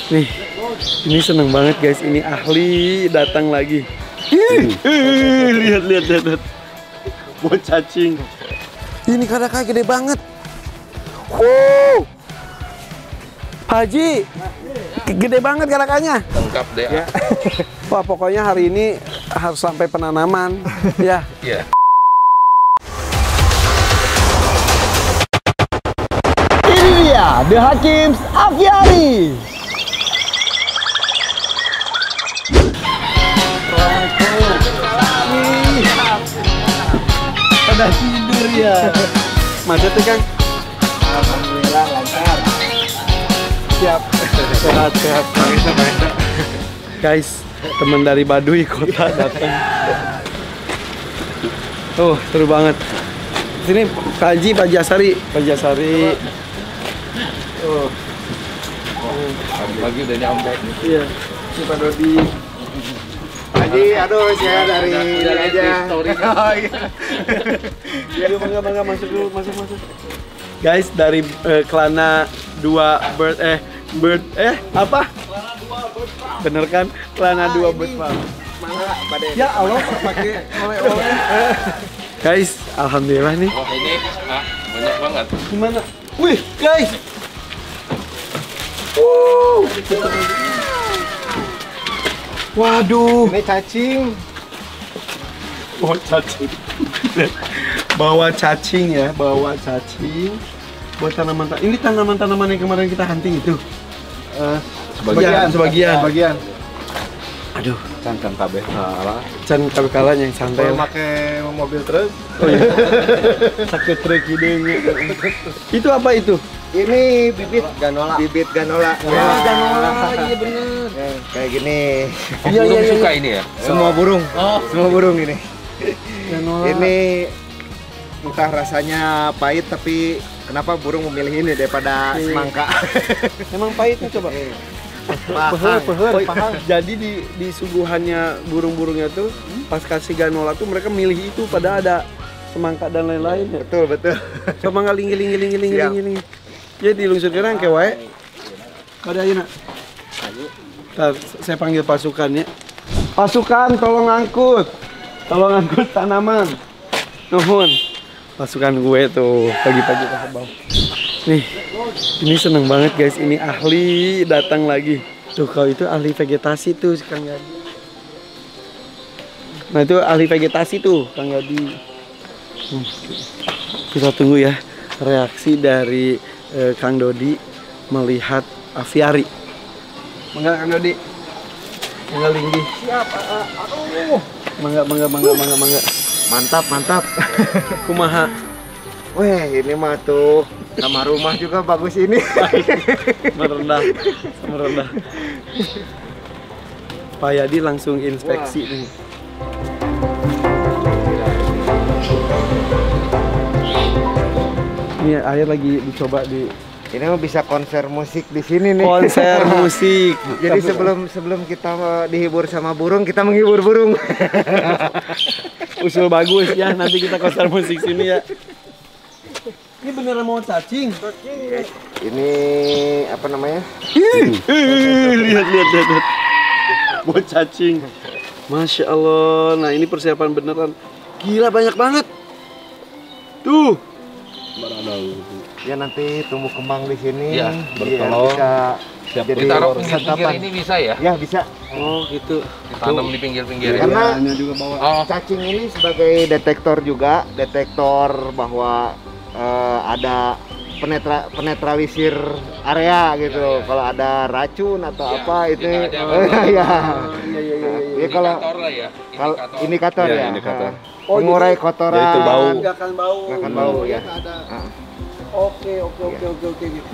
Nih, ini seneng banget guys. Ini ahli datang lagi. Lihat. Buat cacing. Ini kadaknya gede banget. Pak Haji, gede banget kadaknya. Lengkap deh. Ya. Wah, pokoknya hari ini harus sampai penanaman. Ya. Iya. Ini dia The Hakims Aviary. Pada tidur ya. Macet tuh Kang? Alhamdulillah lancar. Siap. Sehat. Guys, teman dari Baduy kota datang. Oh, seru banget. Sini Pak Haji, Pak Jasari. Oh. Pagi-pagi udah nyampe. Iya. Ini Pak Dodi. Haji, aduh saya dari ini aja. Oh iya. Ayo bangga masuk dulu, masuk. Guys, dari Kelana 2 bird apa? Kelana 2 bird farm. Bener kan? Kelana 2 bird farm. Ya Allah, pakai oleh-oleh. Guys, alhamdulillah nih. Wah ini banyak banget. Gimana? Wih, guys. Waduh. Ini cacing. Oh, cacing. Bawa cacing ya, bawa cacing. Buat tanaman-tanaman. Ini tanaman-tanaman yang kemarin kita hunting itu. Sebagian. Aduh, Can kabeh salah. can kalah yang santai. Kalau pakai mobil terus. Oh, iya. Sakit truk hidungnya. Itu apa itu? Ini bibit ganola. Ganola, iya bener. Ya, kayak gini. Iya. Burung suka ini ya? Semua burung. Semua burung ini. Ganola. Ini entah rasanya pahit tapi kenapa burung memilih ini daripada semangka? Emang pahitnya coba. Pahang. Jadi di suguhannya burung-burungnya tuh pas kasih ganola tuh mereka milih itu pada ada semangka dan lain-lain ya. Betul. Coba ngeling. Ya dilungsur ke rangke wae. Kada ayeuna. Ntar saya panggil pasukan ya. Pasukan tolong angkut tanaman. Nuhun. Pasukan gue tuh pagi-pagi ke bawah. Nih, ini seneng banget guys. Ini ahli datang lagi. Tuh kalau itu ahli vegetasi tuh Kang Yadi. Nah itu ahli vegetasi tuh Kang Yadi. Kita tunggu ya reaksi dari Kang Dodi melihat aviari. Mangga Kang Dodi. Mangga linggi. Siap. Aduh. Mangga. Mantap. Kumaha. Weh, ini mah tuh sama rumah juga bagus ini. merendah. Pak Yadi langsung inspeksi nih. Ini air lagi dicoba di. Ini mah bisa konser musik di sini nih. Konser musik. Jadi sebelum kita dihibur sama burung, kita menghibur burung. Usul bagus ya, nanti kita konser musik sini ya. Ini beneran mau cacing. Ini apa namanya? Lihat. Buat cacing. Masya Allah. Nah ini persiapan beneran. Gila banyak banget. Tuh. Ya nanti tumbuh kembang di sini. Ya, bertelur. Bisa jadi Ditaruh pinggir-pinggir santapan. ini bisa ya? Ya bisa. Oh gitu. Ditanam di pinggir-pinggir. Karena juga bawa. cacing ini sebagai detektor juga, detektor bahwa ada penetralisir area gitu. Kalau ada racun atau apa itu ya. Ya kalau indikator ya. Mengurai kotoran. Jadi itu bau. Nggak akan bau ya. Oke.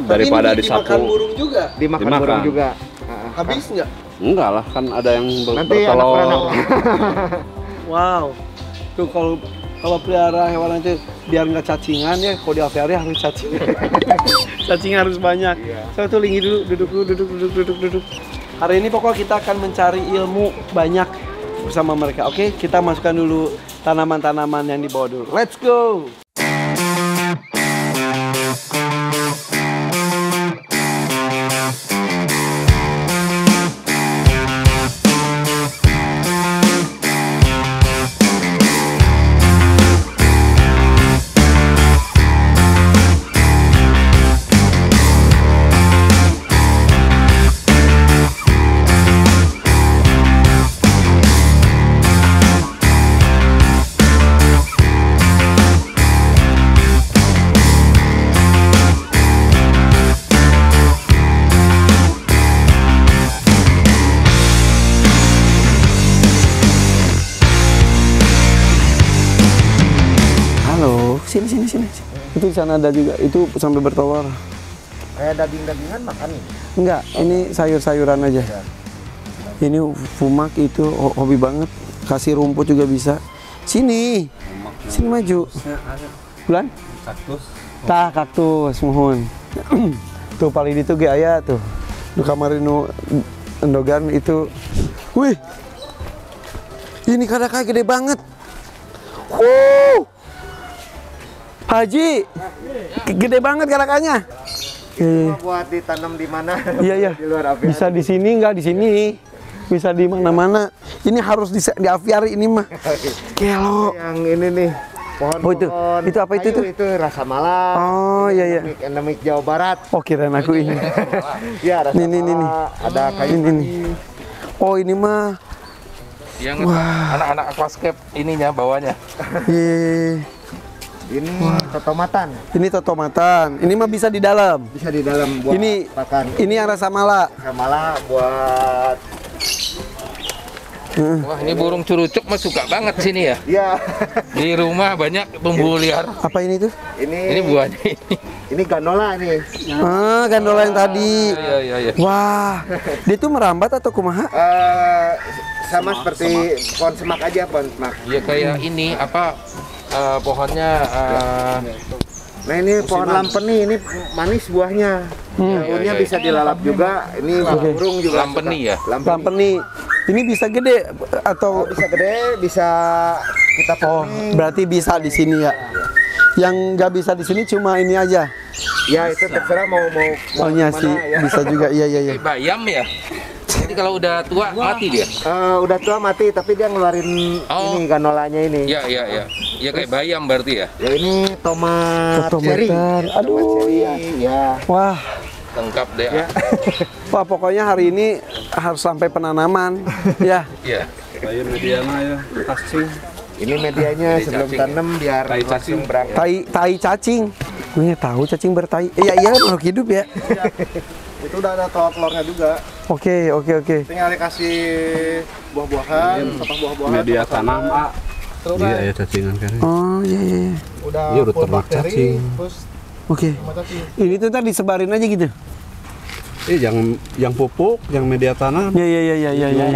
Daripada tapi ini dimakan burung juga. Dimakan burung juga. Habis nggak? Enggak lah, kan ada yang Nanti anak beranak. Wow. Tuh kalau pelihara hewan itu biar nggak cacingan ya, kalau di aviari harus cacingan. Cacing harus banyak. Satu linggi dulu, duduk. Hari ini pokoknya kita akan mencari ilmu banyak bersama mereka. Oke, kita masukkan dulu tanaman-tanaman yang dibawa dulu. Let's go. sini. Itu di sana ada juga. Itu sampai bertelur. Kayak daging-dagingan makan nih. Enggak, ini sayur-sayuran aja. Ini fumak itu hobi banget. Kasih rumput juga bisa. Sini maju. Bulan? Kaktus. Tah kaktus, mohon. Tuh paling itu ge aya tuh. Nu kamari nu endogan itu. Wih. Ini kadaka gede banget. Haji. Gede banget kadakanya. Buat ditanam di mana? Iya. Di luar apiari. Bisa di sini enggak di sini. Bisa di mana-mana. Ini harus di aviari ini mah. Kelo. Yang ini nih. Pohon-pohon. Itu apa itu? Itu rasa malam. Oh iya. Endemik Jawa Barat. Oh kirain aku ini. Iya, rasa Nih. Ada kayu Ini. Oh ini mah. Yang anak-anak aquascape ininya bawahnya. Iya. Ini totomatan. Ini totomatan. Ini mah bisa di dalam. Bisa di dalam buat Ini makan. Ini yang rasa mala. Malah buat Wah, ini burung curucuk mah suka banget sini ya. Iya. Di rumah banyak pemburu liar. Apa ini tuh? Ini buahnya ini. Ini ganola nih. Gandola yang tadi. Iya. Wah, dia tuh merambat atau kumaha? Sama seperti pohon semak aja, pohon semak. Ya kayak ini apa pohonnya Nah ini pohon lampeni, ini manis buahnya. Daunnya Iya. bisa dilalap juga. Ini burung juga. lampeni ya. Lampeni. Ini bisa gede atau Bisa gede, bisa kita oh, farming. berarti bisa di sini ya. Yang nggak bisa di sini cuma ini aja. Ya itu terserah mau Maunya gimana sih ya. bisa juga. Iya. Kayak bayam ya. Jadi kalau udah tua mati dia. Udah tua mati, tapi dia ngeluarin ini ganolanya ini. Iya. Ya kayak bayam berarti ya. Ya ini tomat cherry. Tomat. Aduh. Tomat cherry, ya. Wah. Lengkap deh. Ya. Wah, pokoknya hari ini harus sampai penanaman. Ya. Iya. Kayak mediana ya, cacing. Ini medianya sebelum cacing. tanam biar Tai langsung cacing. berangkat. Tai cacing. Gue nggak tahu cacing bertai. Iya makhluk hidup ya. Itu udah ada telur-telurnya juga. Oke. Tinggal dikasih buah-buahan, sotong buah-buahan. Media tanam, Pak. Terus Iya, ya cacingan kan. Oh iya. udah Iya, udah full ternak bakteri, cacing. terus Oke. tomat cacing. Ini tuh tadi disebarin aja gitu. Yang pupuk, yang media tanam. Iya.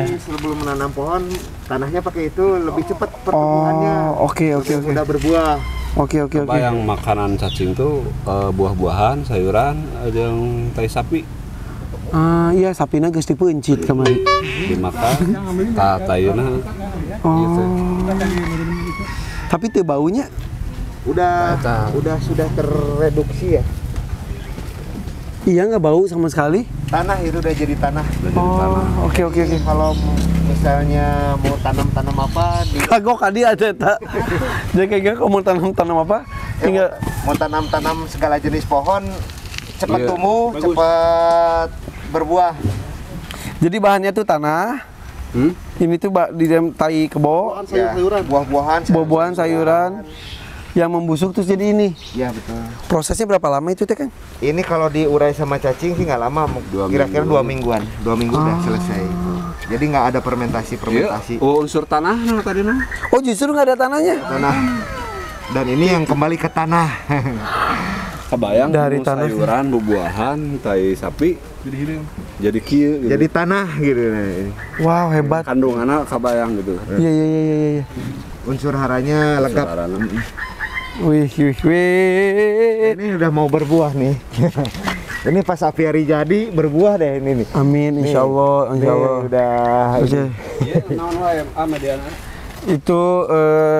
Jadi sebelum menanam pohon, tanahnya pakai itu lebih cepat pertumbuhannya. Oh, oke. Udah berbuah. Oke. Apa yang makanan cacing tuh buah-buahan, sayuran, ada yang tai sapi Iya sapina geus dipencit kemarin. dimakan, tayuna. Oh. Tapi teu baunya. Udah sudah terreduksi ya. Iya nggak bau sama sekali. Tanah itu udah jadi tanah. Oh, oke. Kalau misalnya mau tanam apa di Kagok tadi ada tak. Jadi kayak kamu mau tanam apa? Tinggal mau tanam segala jenis pohon cepat Iya. tumbuh, cepat berbuah. jadi bahannya tuh tanah. Ini tuh di dalam tai kebo, Ya, buah-buahan, buah-buahan, sayuran yang membusuk terus jadi ini. Ya betul. Prosesnya berapa lama itu teh kan? Ini kalau diurai sama cacing sih nggak lama, kira-kira 2 mingguan. 2 minggu udah selesai. Jadi nggak ada fermentasi. Unsur tanah nah, tadi nah. Oh justru nggak ada tanahnya? Tanah. Dan ini yang kembali ke tanah. Kebayang Dari dari tanah. sayuran, buah-buahan, tai sapi jadi kieu gitu. Jadi tanah gitu. Wow hebat. Kandungannya kebayang gitu. Iya. Unsur haranya lengkap. Sarana. Wih. Ini udah mau berbuah nih. Ini pas apiari jadi berbuah deh ini nih. Amin, insya Allah. Nih, udah. Oke. Iya, naon wae mediana. Itu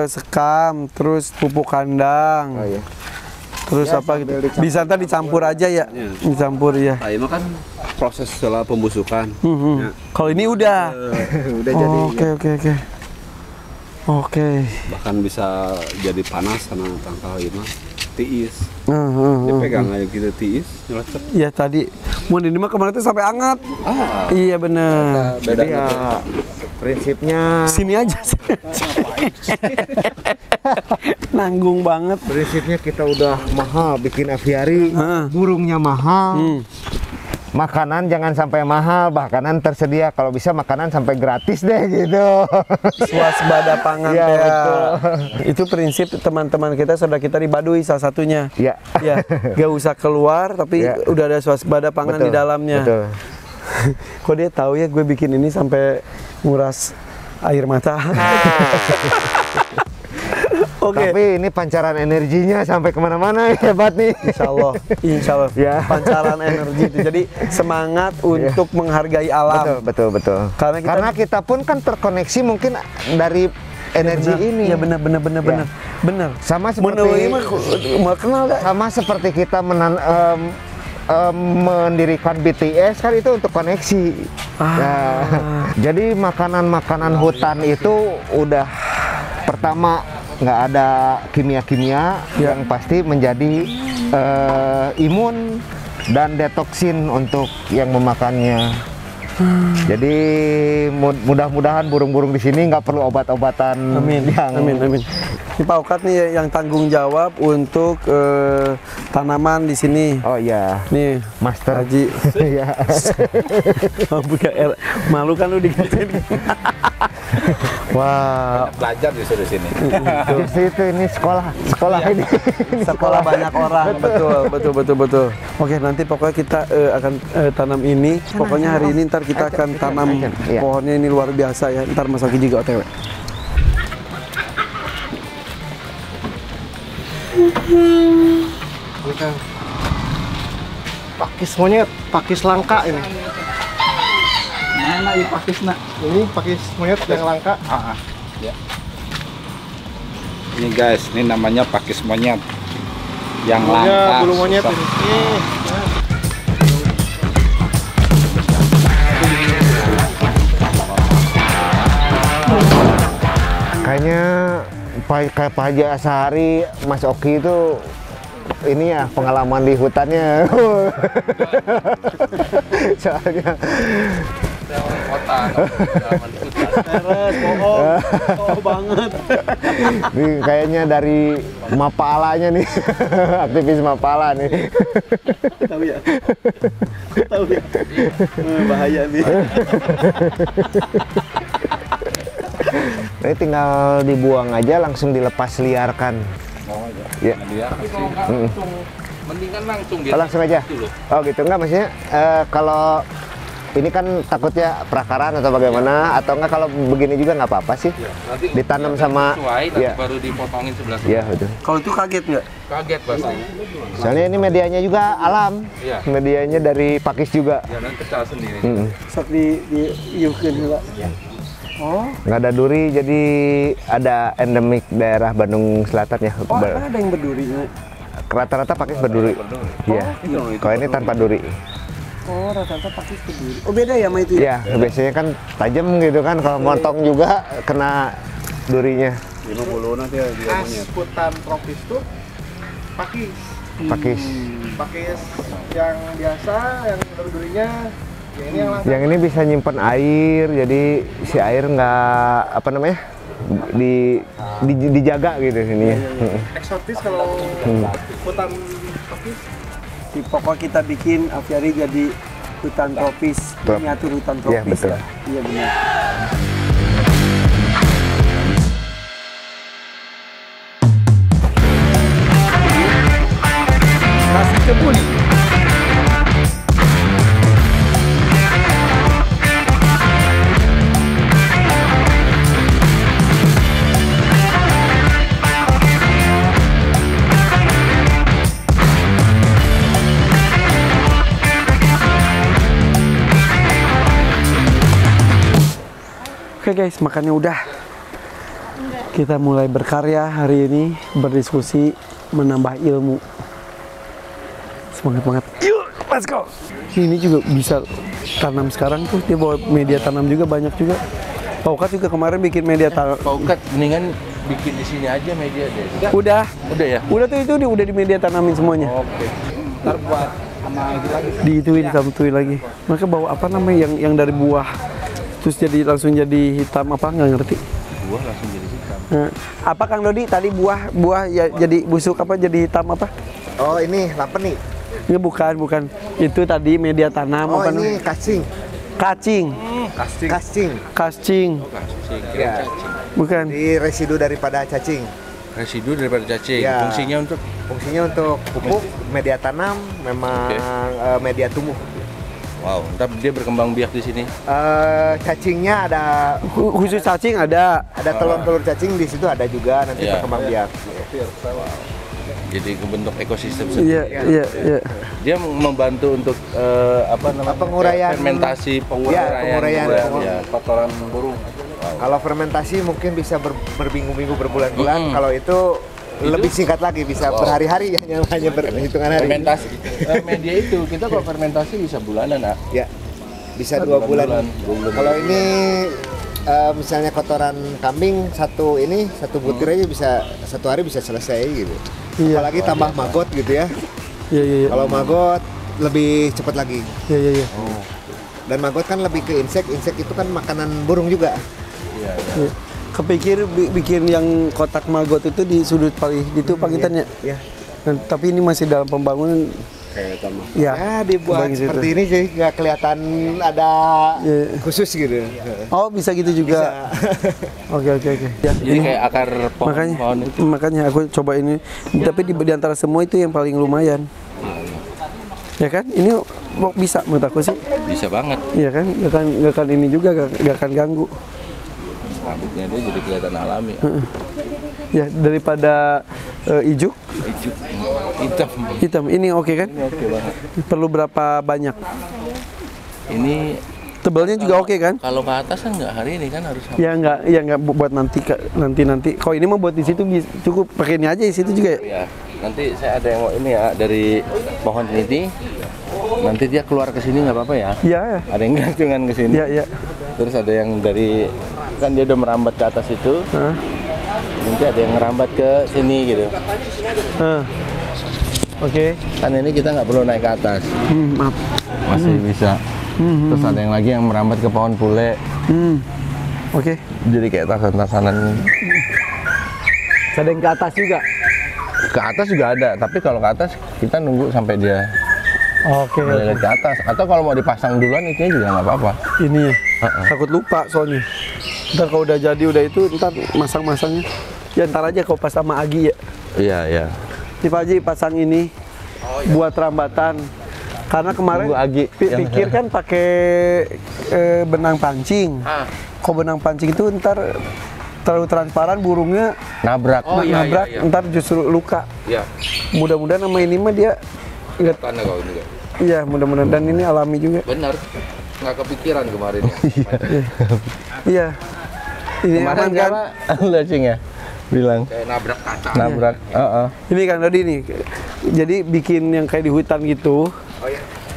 sekam, terus pupuk kandang, Oh, iya. terus Ya, apa sambil gitu. dicampur. Bisa ntar dicampur aja ya, Iya. dicampur ya. Nah, ini kan proses setelah pembusukan. Ya. Kalau ini udah. Udah jadi. Oke. Oke. Bahkan bisa jadi panas karena tangkal ini mah tiis. Heeh. Dipegang aja gitu tiis, nyelecep. Ya tadi, mau ini mah kemarin tuh sampai anget. Iya bener. Jadi ya prinsipnya Sini aja. Nanggung banget. prinsipnya kita udah mahal bikin aviari, Heeh. burungnya mahal. makanan jangan sampai mahal, makanan tersedia, kalau bisa makanan sampai gratis deh gitu. Swasembada pangan Iya, teh. betul. Itu prinsip teman-teman kita, saudara kita di Baduy salah satunya. Iya. Ya, gak usah keluar tapi Ya. udah ada swasembada pangan di dalamnya. Betul. Kok dia tahu ya gue bikin ini sampai nguras air mata. Oke. Tapi ini pancaran energinya sampai kemana-mana, hebat nih. Insya Allah, Ya. pancaran energi itu. Jadi semangat untuk menghargai alam. Betul. Karena kita pun kan terkoneksi mungkin dari energi ini. Ya benar. Benar. Sama Menurut seperti mau kenal gak? sama seperti kita mendirikan BTS kan itu untuk koneksi. Nah, jadi makanan-makanan hutan itu udah pertama nggak ada kimia-kimia yang pasti menjadi imun dan detoksin untuk yang memakannya. Jadi mudah-mudahan burung-burung di sini nggak perlu obat-obatan. Amin. Ini Pak Okat nih yang tanggung jawab untuk tanaman di sini. Oh iya, Nih, Master Haji. Iya. Malu kan lu digituin. Wah, Belajar disuruh sini. Justru itu ini sekolah ini. sekolah banyak orang. Betul. Oke, nanti pokoknya kita akan tanam ini. Pokoknya hari ini ntar kita akan tanam Iya. pohonnya ini luar biasa ya. Ntar Mas Oki juga OTW. Pakis monyet, pakis langka ini. Mana ya pakisna? Ini pakis monyet yang langka. Ya. Ini guys, ini namanya pakis monyet yang langka. Bulu monyet susah. ini. Kayaknya kayak Pak Haji Asari, Mas Oki itu ini ya pengalaman di hutannya. Soalnya Kota, Teres, bohong banget. ini kayaknya dari Mapalanya nih, aktivis Mapala nih. Tahu ya? Bahaya nih. Ini tinggal dibuang aja, langsung dilepas liarkan. Ya. mendingan langsung Oh, langsung aja. Oh gitu, enggak maksudnya kalau ini kan takutnya perakaran atau bagaimana, atau enggak kalau begini juga nggak apa-apa sih, Nanti ditanam sama sesuai, nanti ya. baru dipotongin sebelah Ya betul. Kalau itu kaget nggak? Kaget pasti. Soalnya ini medianya juga alam, Iya. medianya dari pakis juga. Ya nanti pecah sendiri. Sok di iukeun heula. Oh, Nggak ada duri, jadi ada endemik daerah Bandung Selatan ya. oh ada yang berdurinya. Rata-rata pakis berduri. Iya. Kalau ini tanpa duri. Oh, rata-rata pakai berduri. Oh, beda ya sama itu ya? Iya, biasanya kan tajam gitu kan, kalau motong juga kena durinya. 50 nanti ya dia Khas hutan tropis tuh pakis. Pakis. Pakis yang biasa, yang berdurinya. Ya ini yang langka. Yang ini bisa nyimpen air, jadi si air nggak apa namanya dijaga gitu sini. Eksotis kalau hutan pakis. Di pokok kita bikin aviari jadi hutan tropis, miniatur hutan tropis. Iya, betul. lah. Iya benar. Nasi kebun. Oke guys, makannya udah. Kita mulai berkarya hari ini, berdiskusi, menambah ilmu. Semangat banget. Yuk, let's go. Ini juga bisa tanam sekarang tuh. Dia bawa media tanam juga banyak juga. Pak Ukat juga kemarin bikin media tanam. Pak Ukat, mendingan bikin di sini aja media deh. Udah. Udah ya? Udah tuh itu udah di media tanamin semuanya. Oke. Ntar buat sama itu lagi. Diituin, ditamtuin lagi. Mereka bawa apa namanya yang dari buah terus jadi langsung jadi hitam apa nggak ngerti. Buah langsung jadi hitam. Nah, apa Kang Dodi tadi buah ya jadi busuk apa jadi hitam apa? Oh ini lapeni. Ini bukan. Itu tadi media tanam Oh, apa ini namanya? cacing. Kacing. Cacing. Ya. Bukan. Di residu daripada cacing. Residu daripada cacing. Ya. Fungsinya untuk pupuk, media tanam, memang media tumbuh. Wow, ntar dia berkembang biak di sini. Cacingnya ada Khusus cacing ada. telur-telur cacing di situ ada juga nanti Iya. berkembang biak. Jadi membentuk ekosistem Iya, sendiri. iya. Dia membantu untuk apa namanya? Penguraian. fermentasi, Penguraian. kotoran burung. Kalau fermentasi mungkin bisa berminggu-minggu, berbulan-bulan. Kalau itu lebih singkat lagi, bisa berhari-hari hanya berhitungan hari. Fermentasi media itu kita kalau fermentasi bisa bulanan, Nak. Ya, bisa 2 bulan. Bulan. Kalau ini misalnya kotoran kambing satu butir aja bisa 1 hari bisa selesai gitu. Iya. Apalagi tambah maggot gitu ya. Iya. Kalau maggot lebih cepat lagi. Iya. Dan maggot kan lebih ke insek itu kan makanan burung juga. Iya. Iya. Kepikir bikin yang kotak maggot itu di sudut paling itu pagitannya. Ya. Tapi ini masih dalam pembangunan. Kayak tamu. Ya, Dibuat bagi situ. seperti ini jadi nggak kelihatan ada Iya. khusus gitu. Oh, bisa gitu juga. Oke. Ya, Jadi ini kayak akar pohon itu. makanya aku coba ini. Tapi di antara semua itu yang paling lumayan. Ya kan? Ini bisa menurut aku sih. Bisa banget. Iya kan? Gak akan ini juga gak akan ganggu. Rambutnya dia jadi kelihatan alami. Ya, daripada ijuk hitam. Ini oke kan? Ini oke banget. Perlu berapa banyak? Ini Tebalnya juga oke kan? kalau ke atas kan nggak hari ini kan harus Ya nggak buat nanti. Kalau ini mah buat di situ cukup pakai ini aja di situ juga ya. ya. Nanti saya ada yang mau ini ya dari pohon ini. Nanti dia keluar ke sini nggak apa-apa ya? Iya. Ada yang gantungan ke sini. Iya. Terus ada yang dari kan dia udah merambat ke atas itu. Hah? Nanti ada yang merambat ke sini gitu. Oke. Kan ini kita nggak perlu naik ke atas. Maaf. Masih bisa. Terus ada yang lagi yang merambat ke pohon pule. Oke. Jadi kayak tasan-tasanan. Ada yang ke atas juga. Ke atas juga ada, tapi kalau ke atas kita nunggu sampai dia Oke. melilit ke atas. Atau kalau mau dipasang duluan itu juga nggak apa-apa. Ini ya. Takut lupa soalnya. Ntar kalau udah jadi udah itu ntar masang-masangnya. Ya ntar aja kau pas sama Agi ya. Iya. Si Pak Haji pasang ini buat rambatan. Karena kemarin Tunggu Agi yang- pikir kan pakai benang pancing. Kok benang pancing itu ntar terlalu transparan burungnya Nabrak. nabrak, ntar justru luka. Iya. Mudah-mudahan sama ini mah dia nggak. Karena kau ini. Iya, mudah-mudahan dan ini alami juga. Benar. Nggak kepikiran kemarin ya. Iya. Ini Kemarin aman kan? Lu Cing ya bilang Iya. kayak nabrak kaca. Nabrak. Ini kan tadi nih. Jadi bikin yang kayak di hutan gitu.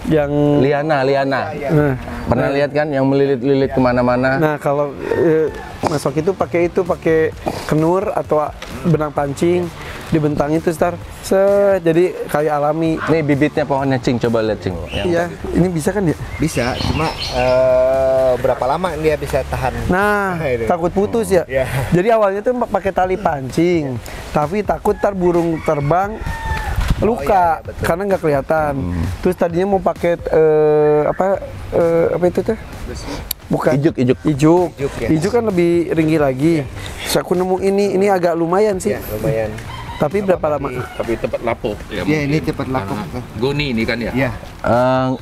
Yang Liana. nah, Pernah lihat kan yang melilit-lilit kemana-mana? nah kalau masuk itu pakai kenur atau benang pancing dibentang itu star. Jadi kayak alami. Nih bibitnya pohonnya Cing, coba lihat Cing. Yang Iya, ini bisa kan ya? Bisa, cuma berapa lama dia bisa tahan? Nah, Itu. takut putus ya. Iya. Jadi awalnya tuh pakai tali pancing, tapi takut ntar burung terbang luka iya, betul. karena nggak kelihatan. Terus tadinya mau pakai apa itu tuh? Bukan. Ijuk. Ijuk. ya. Ijuk kan lebih ringgi lagi. Terus aku nemu ini agak lumayan sih. Ya, lumayan. Tapi berapa lama? Tapi tepat lapuk. Ya, ini cepat laku. Goni ini kan ya? Ya,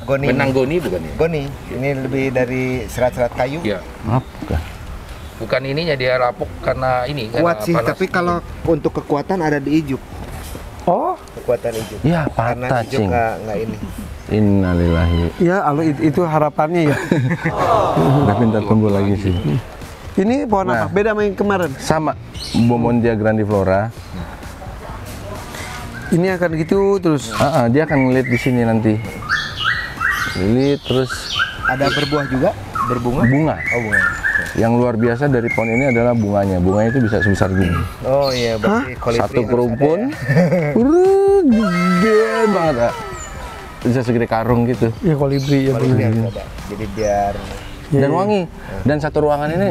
goni. Benang goni bukan ya? Goni. Ini lebih dari serat-serat kayu. Iya. Bukan ininya dia lapuk karena ini karena Kuat sih, panas. tapi kalau untuk kekuatan ada di ijuk. Oh, Kekuatan ijuk. Ya, Karena patah, ijuk Cing. nggak ini. Innalillahi. ya, itu harapannya ya. Tapi ntar tunggu lagi sih. Ini pohon apa? Beda sama yang kemarin. Sama Beaumondia grandiflora. Ini akan gitu terus. Dia akan ngeliat di sini nanti. Lilit terus Ada berbuah juga, berbunga. bunga. Oh, bunga. Yang luar biasa dari pohon ini adalah bunganya. Bunganya itu bisa sebesar gini. Oh iya, berarti kolibri Satu harus kerumpun, gede banget. Kak. Bisa segede karung gitu. Ya kolibri ya ada. Kolibri benar. harus ada. Jadi biar Dan wangi. Dan satu ruangan ini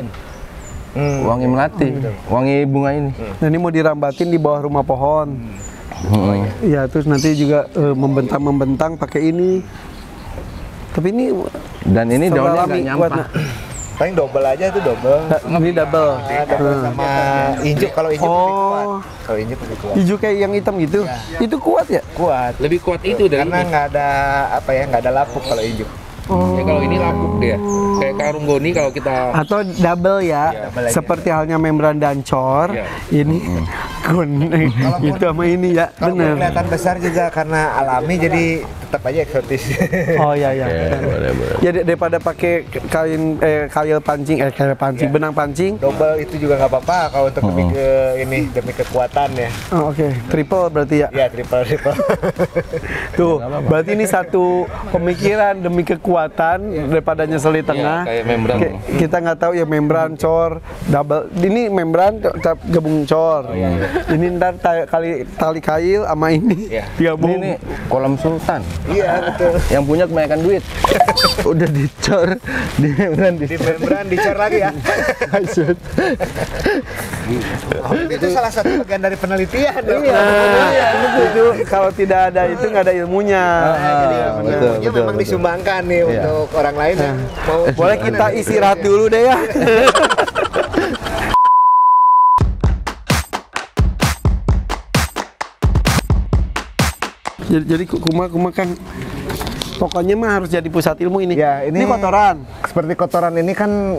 wangi melati. Wangi bunga ini. Nah, ini mau dirambatin di bawah rumah pohon. Ya, terus nanti juga membentang pakai ini. Tapi ini Dan ini daunnya alami, nggak kuat, nyampah. Nak. Paling double aja tuh double. Ini double. Double sama injuk, kalau injuk lebih kuat. Oh, Kalau injuk lebih kuat. hijau kayak yang hitam gitu. Itu kuat ya? Kuat. Lebih kuat itu dari Karena ini. nggak ada apa ya, nggak ada lapuk kalau injuk. Ya kalau ini lapuk dia. Kayak karung goni kalau kita Atau double ya, double aja. seperti halnya membran dan cor. Iya. Ini kuning itu sama ini ya, Kalau bener. kelihatan besar juga karena alami, jadi tetap aja eksotis. Oh iya ya. boleh. Ya daripada pakai kail pancing, benang pancing. Double itu juga nggak apa-apa kalau untuk demi ke ini, demi kekuatan ya. Oh, oke, triple berarti ya. Ya triple. Tuh, berarti ini satu pemikiran demi kekuatan daripada nyesel di tengah. kayak membran. Kita nggak tahu ya membran, cor, double. Ini membran gabung cor. Ini ntar tali kail sama ini Iya. gabung. Ini kolam sultan. Iya betul. Yang punya kebanyakan duit. Udah dicor, di membran Di membran dicor lagi ya. Itu salah satu bagian dari penelitian. Iya, itu kalau tidak ada itu nggak ada ilmunya. Jadi betul, ilmunya memang disumbangkan nih untuk orang lain yang mau. Boleh kita istirahat dulu deh ya. Jadi kuma kan pokoknya mah harus jadi pusat ilmu ini. Ya, ini kotoran. Seperti kotoran ini kan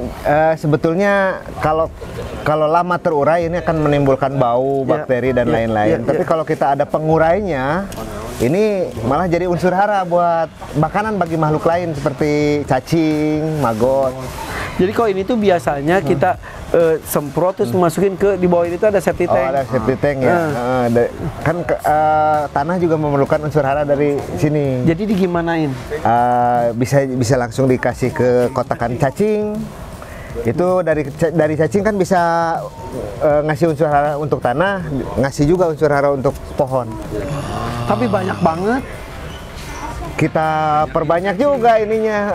sebetulnya kalau lama terurai ini akan menimbulkan bau, Ya, bakteri dan ya, lain-lain. ya, Tapi ya. kalau kita ada pengurainya, ini malah jadi unsur hara buat makanan bagi makhluk lain seperti cacing, maggot. Jadi kalau ini tuh biasanya kita semprot terus masukin di bawah ini tuh ada septic Oh, tank. ada septic tank ya. Kan tanah juga memerlukan unsur hara dari sini. Jadi digimanain? Bisa langsung dikasih ke kotakan cacing. Itu dari cacing kan bisa ngasih unsur hara untuk tanah, ngasih juga unsur hara untuk pohon. Tapi banyak banget. Kita perbanyak juga ininya,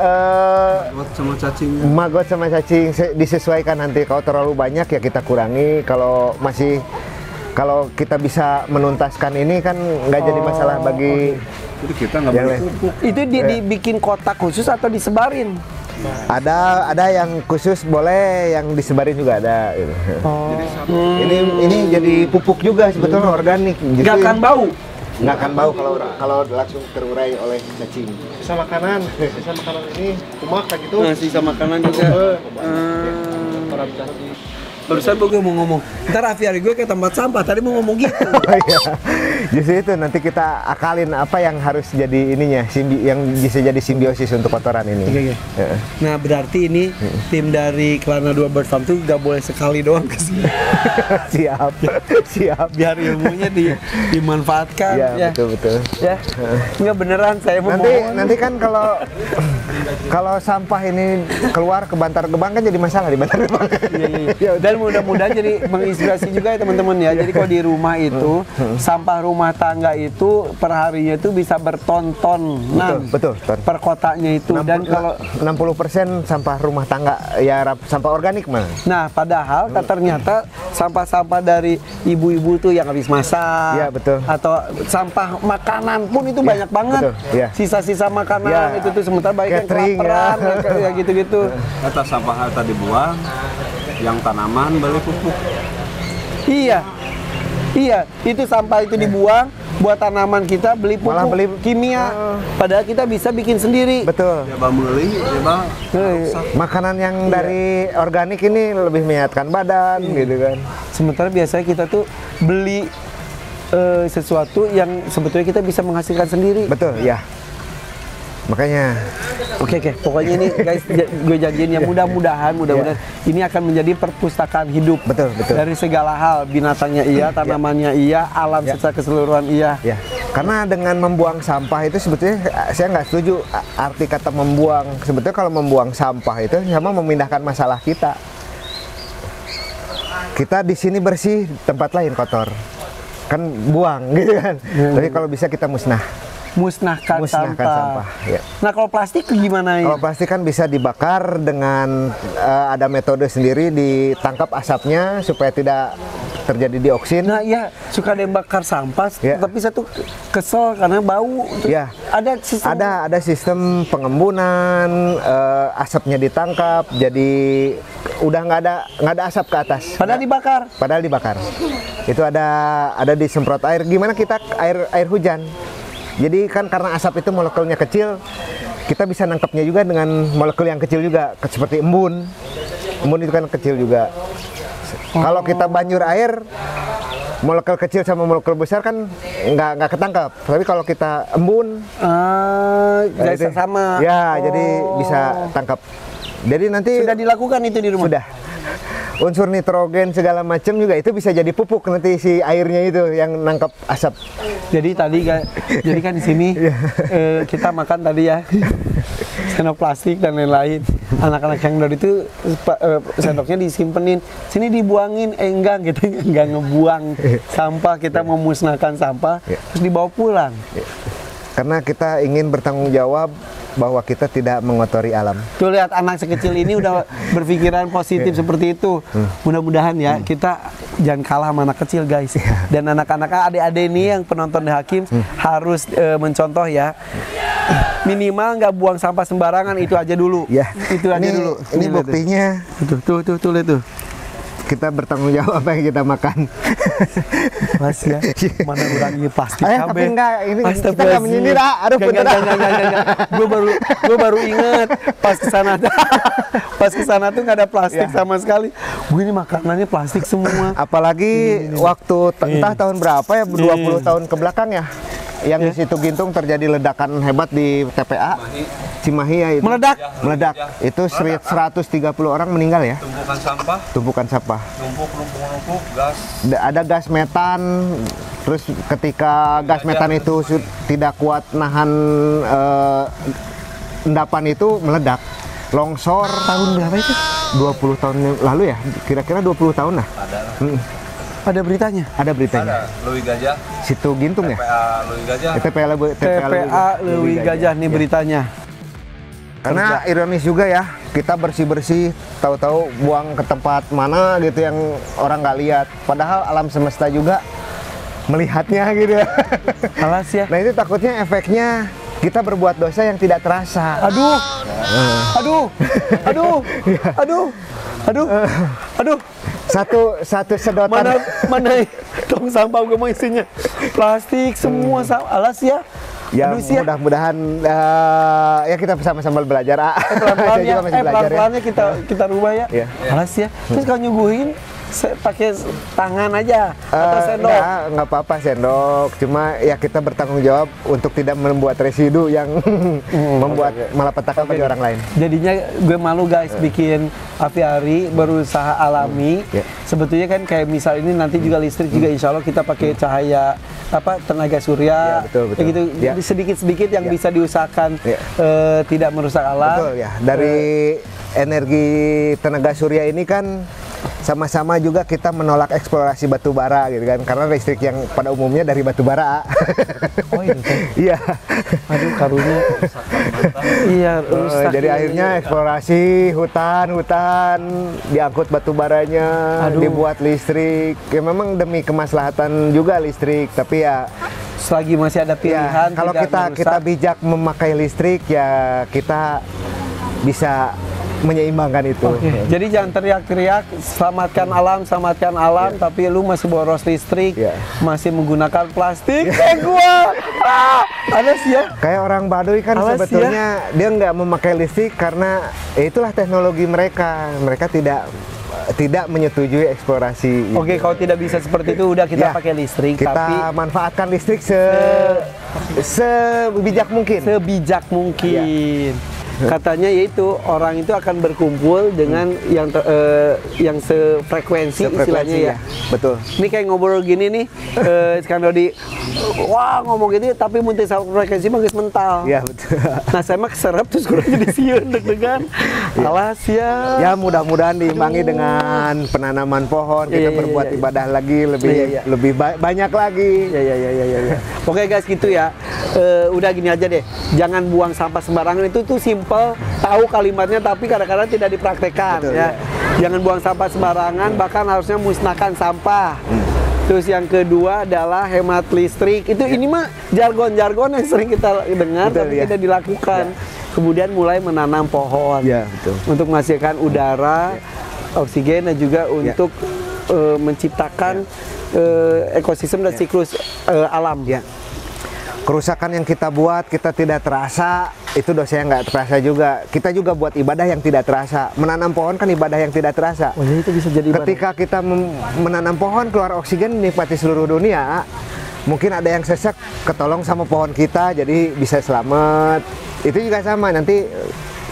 sama cacing. maggot sama cacing disesuaikan nanti. Kalau terlalu banyak ya kita kurangi. Kalau kita bisa menuntaskan ini kan nggak jadi masalah bagi Jadi kita nggak yang boleh lain. pupuk. Itu dibikin kotak khusus atau disebarin? Ada yang khusus boleh, yang disebarin juga ada. Gitu. Ini jadi pupuk juga sebetulnya organik. Nggak akan bau. Nggak akan bau kalau langsung terurai oleh cacing. Sisa makanan ini kumak kayak gitu. Nah, sisa makanan juga. Barusan gue mau ngomong, ntar aviari gue ke tempat sampah, tadi mau ngomong gitu. Iya. Justru itu nanti kita akalin apa yang harus jadi ininya, yang bisa jadi simbiosis untuk kotoran ini. Oke. Ya. Nah, berarti ini tim dari Kelana 2 Bird Farm tuh gak boleh sekali doang kesini. Siap. Biar ilmunya dimanfaatkan. Iya, betul. Ya, nggak beneran saya mau Nanti kan kalau sampah ini keluar ke Bantar Gebang kan jadi masalah di Bantar Gebang. Iya. Dan mudah-mudahan jadi menginspirasi juga ya teman-teman ya. Jadi kalau di rumah itu sampah rumah tangga itu perharinya itu bisa berton-tonan. Betul. Per kotanya itu. Dan kalau 60% sampah rumah tangga ya sampah organik mah. nah padahal ternyata sampah-sampah dari ibu-ibu tuh yang habis masak. Iya, betul. Atau sampah makanan pun itu banyak banget. betul, iya. Sisa-sisa makanan Iya. itu tuh sementara baik yang Catering, kelaparan ya. ya gitu-gitu. Kata sampah tadi buang, yang tanaman beli pupuk. Iya, itu sampah itu dibuang buat tanaman kita beli pupuk Malah beli kimia. Padahal kita bisa bikin sendiri. Betul. Ya beli, ya Makanan yang dari organik ini lebih menyehatkan badan gitu kan. Sementara biasanya kita tuh beli sesuatu yang sebetulnya kita bisa menghasilkan sendiri. Betul, ya. Makanya Oke, pokoknya ini guys, gue janjiin ya mudah-mudahan ini akan menjadi perpustakaan hidup. Betul. Dari segala hal, binatangnya iya, tanamannya iya, alam secara keseluruhan iya. ya, karena dengan membuang sampah itu sebetulnya saya nggak setuju arti kata membuang. Sebetulnya kalau membuang sampah itu sama memindahkan masalah kita. Kita di sini bersih, tempat lain kotor. Kan buang gitu kan. Tapi kalau bisa kita musnahkan sampah. Ya. Nah, kalau plastik gimana ya? Kalau plastik kan bisa dibakar dengan ada metode sendiri, ditangkap asapnya supaya tidak terjadi dioksin. Nah iya, suka ada yang bakar sampah, Ya. tapi saya tuh kesel karena bau. Ya. Ada sistem. Ada sistem pengembunan, asapnya ditangkap, jadi udah nggak ada asap ke atas. Padahal dibakar. Padahal dibakar. Itu ada disemprot air. Gimana kita air hujan? Jadi kan karena asap itu molekulnya kecil, kita bisa nangkapnya juga dengan molekul yang kecil juga, seperti embun. Embun itu kan kecil juga. Kalau kita banjur air, molekul kecil sama molekul besar kan nggak ketangkap. Tapi kalau kita embun, Jadi sama. ya jadi bisa tangkap. Jadi nanti Sudah dilakukan itu di rumah. sudah. Unsur nitrogen segala macam juga itu bisa jadi pupuk nanti si airnya itu yang nangkap asap. Jadi tadi jadi kan di sini kita makan tadi ya sendok plastik dan lain-lain. Anak-anak yang dari itu sendoknya disimpenin, sini dibuangin, enggak kita enggak ngebuang sampah, kita memusnahkan sampah terus dibawa pulang. Karena kita ingin bertanggung jawab bahwa kita tidak mengotori alam. Tuh lihat anak sekecil ini udah berpikiran positif seperti itu. Mudah-mudahan ya kita jangan kalah sama anak kecil guys. Dan anak-anak adik-adik ini yang penonton The Hakim harus mencontoh ya. Minimal nggak buang sampah sembarangan, itu aja dulu. Ya. Itu aja dulu. Ini buktinya Tuh lihat tuh. kita bertanggung jawab apa yang kita makan. Mas ya, mana urangi plastik Tapi enggak, ini kita nggak menyindir. Aduh, Gue baru ingat pas kesana tuh nggak ada plastik sama sekali. Gue ini makanannya plastik semua. Apalagi waktu entah tahun berapa ya, 20 tahun ke belakang ya, yang di situ Gintung terjadi ledakan hebat di TPA Cimahi ya, itu meledak itu 130 orang meninggal ya. Tumpukan sampah numpuk gas. Ada gas metan, terus ketika gas metan itu tidak kuat nahan endapan itu meledak, longsor. Tahun berapa itu? 20 tahun yang lalu ya, kira-kira 20 tahun lah. Ada beritanya? Ada beritanya. Leuwih Gajah. Situ Gintung ya? TPA Leuwih Gajah. TPA Leuwih Gajah nih beritanya. Karena ironis juga ya, kita bersih-bersih, tahu-tahu buang ke tempat mana gitu yang orang nggak lihat. Padahal alam semesta juga melihatnya gitu ya. Alas ya. Nah itu takutnya efeknya kita berbuat dosa yang tidak terasa. Aduh. Satu sedotan. Mana tong sampah gue mau isinya plastik semua alas ya. Ya Aduh, mudah-mudahan ya kita sama-sama belajar. Pelan-pelannya kita rubah ya. Iya. Alas ya. Terus kalau nyuguhin pakai tangan aja atau sendok? Nggak apa-apa sendok. Cuma ya kita bertanggung jawab untuk tidak membuat residu yang membuat malapetaka bagi orang lain. Jadinya gue malu guys bikin aviari berusaha alami. Sebetulnya kan kayak misal ini nanti juga listrik juga insya Allah kita pakai cahaya tenaga surya. Ya, betul. Gitu. Jadi sedikit-sedikit yang bisa diusahakan tidak merusak alam. Betul ya. Dari energi tenaga surya ini kan sama-sama juga kita menolak eksplorasi batu bara gitu kan, karena listrik yang pada umumnya dari batu bara. Oh iya. Aduh karunya. Iya rusak. Jadi akhirnya eksplorasi hutan diangkut batu baranya, dibuat listrik. Ya memang demi kemaslahatan juga listrik, tapi ya selagi masih ada pilihan. Ya, kalau kita bijak memakai listrik ya kita bisa menyeimbangkan itu. Jadi jangan teriak-teriak selamatkan alam, tapi lu masih boros listrik, masih menggunakan plastik. Kayak gua. Ada sih ya. Kayak orang Baduy kan sebetulnya dia nggak memakai listrik karena itulah teknologi mereka. Mereka tidak menyetujui eksplorasi. Oke, kalau tidak bisa seperti itu udah kita pakai listrik. Kita manfaatkan listrik sebijak mungkin. Sebijak mungkin. Katanya yaitu orang itu akan berkumpul dengan yang sefrekuensi istilahnya ya. Betul. Ini kayak ngobrol gini nih, sekarang wah ngomong gitu tapi muntah frekuensi mah geus mental. Iya betul. Nah saya mah keserap terus kurang jadi sieun deg-degan. Alas ya. Ya mudah-mudahan diimbangi dengan penanaman pohon, kita berbuat ibadah lagi lebih banyak lagi. Ya. Oke guys gitu ya. Udah gini aja deh. Jangan buang sampah sembarangan, itu tuh simple tahu kalimatnya tapi kadang-kadang tidak dipraktekkan. Betul, ya. Jangan buang sampah sembarangan, bahkan harusnya musnahkan sampah. Terus yang kedua adalah hemat listrik. Itu ini mah jargon-jargon yang sering kita dengar betul, tapi ya. tidak dilakukan. Kemudian mulai menanam pohon Ya, betul. untuk menghasilkan udara, oksigen dan juga untuk menciptakan ekosistem dan siklus alam. Ya. Kerusakan yang kita buat kita tidak terasa, itu dosa yang nggak terasa juga. Kita juga buat ibadah yang tidak terasa. Menanam pohon kan ibadah yang tidak terasa. Oh, jadi itu bisa jadi ibadah. Ketika kita menanam pohon, keluar oksigen, menikmati seluruh dunia, mungkin ada yang sesek, ketolong sama pohon kita, jadi bisa selamat. Itu juga sama, nanti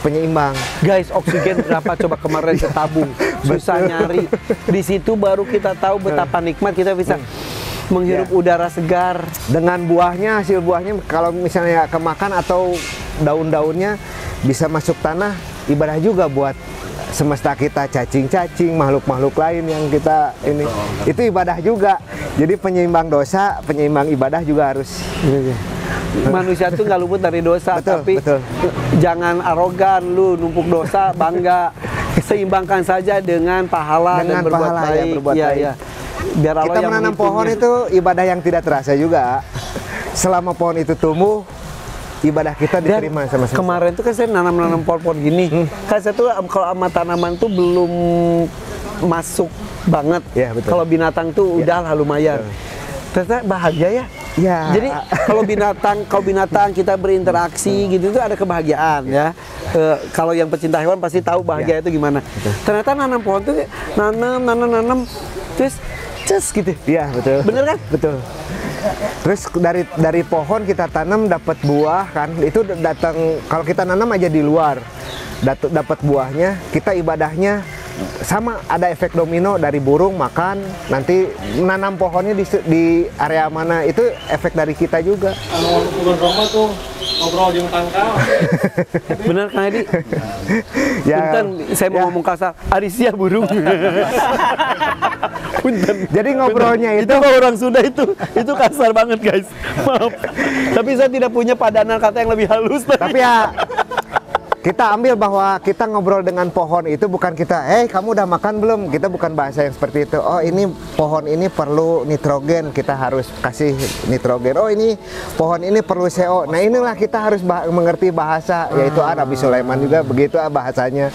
penyeimbang. Guys, oksigen berapa coba kemarin setabung, susah nyari. Di situ baru kita tahu betapa nikmat kita bisa menghirup udara segar. Dengan buahnya, hasil buahnya, kalau misalnya kemakan atau daun-daunnya bisa masuk tanah, ibadah juga buat semesta kita, cacing-cacing, makhluk-makhluk lain yang kita ini. Itu ibadah juga. Jadi penyeimbang dosa, penyeimbang ibadah juga harus. Manusia tuh nggak luput dari dosa, Betul, tapi betul. jangan arogan, lu numpuk dosa, bangga. Seimbangkan saja dengan pahala dan Dengan berbuat pahala, ya, baik. berbuat Iya, baik. iya. Biar Allah Kita yang menanam menghitungnya. pohon itu ibadah yang tidak terasa juga. Selama pohon itu tumbuh, ibadah kita Dan diterima sama semesta. kemarin tuh kan saya nanam pohon-pohon gini. Kan saya tuh kalau sama tanaman tuh belum masuk banget. Ya, betul. Kalau binatang tuh udahlah lumayan. Ternyata bahagia ya. Ya. Jadi kalau binatang kita berinteraksi gitu tuh ada kebahagiaan ya. Kalau yang pecinta hewan pasti tahu bahagia itu gimana. Ternyata nanam pohon tuh nanam terus gitu. Iya, betul. Bener kan? Betul. Terus dari pohon kita tanam dapat buah kan. Itu datang kalau kita nanam aja di luar. Dapat buahnya, kita ibadahnya sama, ada efek domino dari burung makan, nanti menanam pohonnya di area mana, itu efek dari kita juga. Kalau bulan Roma tuh ngobrol jeung tangkal. Bener Kang Edi? Ya, Punten, saya mau ya. ngomong kasar. Arisia burung. Punten. Jadi ngobrolnya itu kalau orang Sunda itu kasar banget guys. Maaf. Tapi saya tidak punya padanan kata yang lebih halus. tapi ya kita ambil bahwa kita ngobrol dengan pohon itu bukan kita, kamu udah makan belum? Kita bukan bahasa yang seperti itu. Oh, ini pohon ini perlu nitrogen, kita harus kasih nitrogen. Oh, ini pohon ini perlu CO. Nah, inilah kita harus mengerti bahasa, yaitu Nabi Sulaiman juga begitu bahasanya.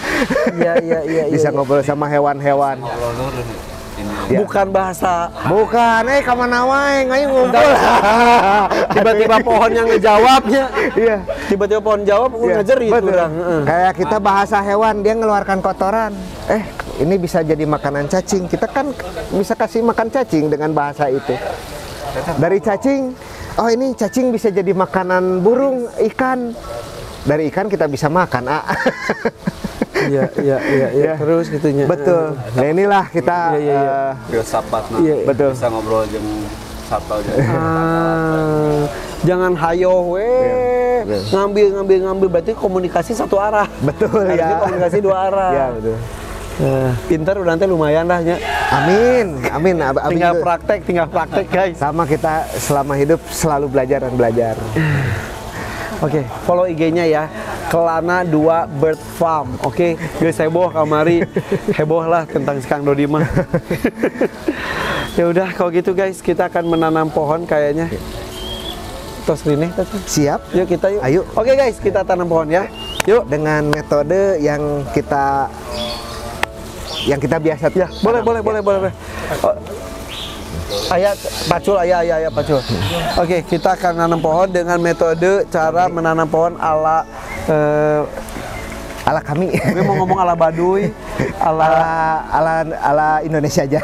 Iya. Bisa ngobrol sama hewan-hewan. Ya. Bukan bahasa. Bukan, kemana wae, ngayu ngumpul. Tiba-tiba pohon yang ngejawabnya. Iya. Tiba-tiba pohon jawab, Iya, ngajarin betul. orang. Kayak kita bahasa hewan, dia ngeluarkan kotoran. Ini bisa jadi makanan cacing. Kita kan bisa kasih makan cacing dengan bahasa itu. Dari cacing, oh ini cacing bisa jadi makanan burung, ikan. Dari ikan kita bisa makan. Iya. Terus gitunya. Betul. Nah inilah kita. Iya. Filsafat Betul. bisa ngobrol jeung satwa jeung Jangan hayo ngambil berarti komunikasi satu arah. Betul Harusnya ya. komunikasi dua arah. Iya betul. Pinter udah nanti lumayan dah nya. Amin. Tinggal Itu. praktek guys. Sama kita selama hidup selalu belajar dan belajar. Oke, follow IG-nya ya. Kelana 2 Bird Farm. Oke, guys heboh kamari. Heboh lah tentang si Kang Dodi mah. Ya udah kalau gitu guys, kita akan menanam pohon kayaknya. Tos rine tadi. Siap? Yuk kita yuk. Ayo. Oke guys, kita tanam pohon ya. Yuk. Dengan metode yang kita biasa. Ya, boleh. Oh, ayah pacul. Oke, kita akan nanam pohon dengan metode cara menanam pohon ala Ala kami. gue mau ngomong ala Baduy, ala Indonesia aja.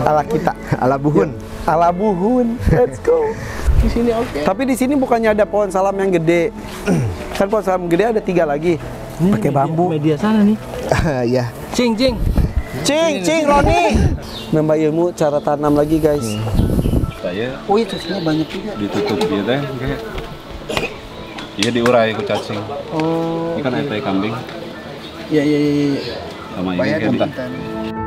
ala kita, Ala Buhun. ala Buhun. Let's go. Di sini oke. Tapi di sini bukannya ada pohon salam yang gede. Kan pohon salam gede ada 3 lagi. Pakai bambu. Media sana nih. Ya. Cing. Cing, Roni. Nambah ilmu cara tanam lagi guys. saya Oh iya, cacingnya banyak juga. ditutup gitu teh kayak iya diurai ku cacing. Oh. Ini kan ete kambing Iya. sama ini kayak